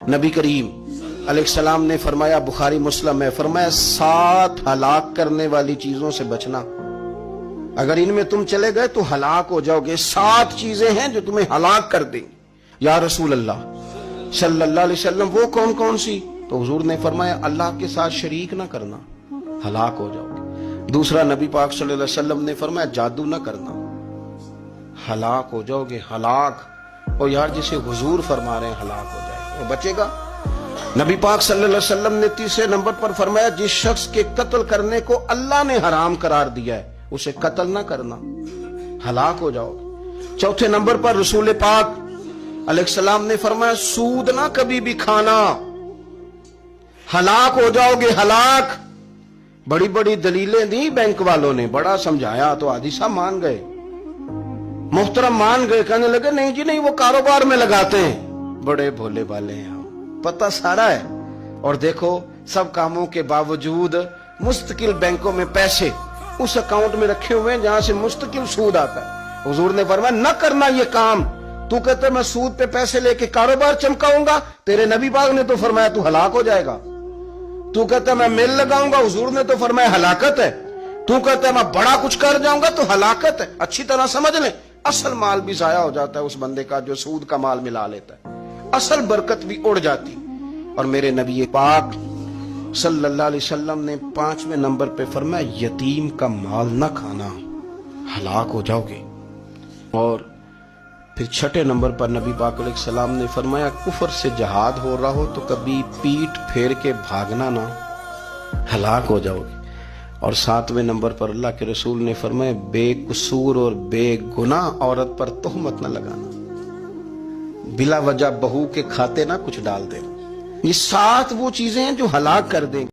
نبی کریم علیہ السلام نے فرمایا، بخاری مسلم میں فرمایا، 7 ہلاک کرنے والی چیزوں سے بچنا، اگر ان میں تم چلے گئے تو ہلاک ہو جاؤ گے۔ 7 چیزیں ہیں جو تمہیں ہلاک کر دیں۔ یا رسول اللہ صلی اللہ علیہ وسلم وہ کون کون سی؟ تو حضور نے فرمایا، اللہ کے ساتھ شریک نہ کرنا، ہلاک ہو جاؤ گے۔ دوسرا نبی پاک صلی اللہ علیہ وسلم نے فرمایا، جادو نہ کرنا، ہلاک ہو جاؤ گے، ہلاک۔ اور یار جسے حضور فرما رہے ہیں ہلاک ہو جائے گا، وہ بچے گا؟ نبی پاک صلی اللہ علیہ وسلم نے تیسرے نمبر پر فرمایا، جس شخص کے قتل کرنے کو اللہ نے حرام قرار دیا ہے اسے قتل نہ کرنا، ہلاک ہو جاؤ گے۔ چوتھے نمبر پر رسول پاک علیہ السلام نے فرمایا، سود نہ کبھی بھی کھانا، ہلاک ہو جاؤ گے، ہلاک۔ بڑی بڑی دلیلیں دی بینک والوں نے، بڑا سمجھایا تو حاجی صاحب مان گئے، محترم مان گئے، کہنے لگے نہیں جی نہیں، وہ کاروبار میں لگاتے ہیں۔ بڑے بھولے والے ہیں ہم، پتہ سارا ہے۔ اور دیکھو سب کاموں کے باوجود مستقل بینکوں میں پیسے اس اکاؤنٹ میں رکھے ہوئے ہیں جہاں سے مستقل سود آتا ہے۔ حضور نے فرمایا، نہ کرنا یہ کام۔ تو کہتا ہے میں سود پہ پیسے لے کے کاروبار چمکاؤں گا، تیرے نبی پاک نے تو فرمایا تو ہلاک ہو جائے گا۔ تو کہتا ہے میں میل لگاؤں گا، حضور نے تو فرمایا ہلاکت ہے۔ تو کہتا ہے میں بڑا کچھ کر جاؤں گا تو ہلاکت ہے۔ اچھی طرح سمجھ لیں، اصل مال بھی ضائع ہو جاتا ہے اس بندے کا جو سود کا مال ملا لیتا ہے، اصل برکت بھی اڑ جاتی۔ اور میرے نبی پاک صلی اللہ علیہ وسلم نے 5ویں نمبر پہ فرمایا، یتیم کا مال نہ کھانا، ہلاک ہو جاؤ گے۔ اور پھر 6 نمبر پر نبی پاک علیہ السلام نے فرمایا، کفر سے جہاد ہو رہا ہو تو کبھی پیٹ پھیر کے بھاگنا نہ، ہلاک ہو جاؤ گے۔ اور 7ویں نمبر پر اللہ کے رسول نے فرمایا، بے قصور اور بے گناہ عورت پر تہمت نہ لگانا، بلا وجہ بہو کے کھاتے نہ کچھ ڈال دینا۔ یہ 7 وہ چیزیں ہیں جو ہلاک کر دیں۔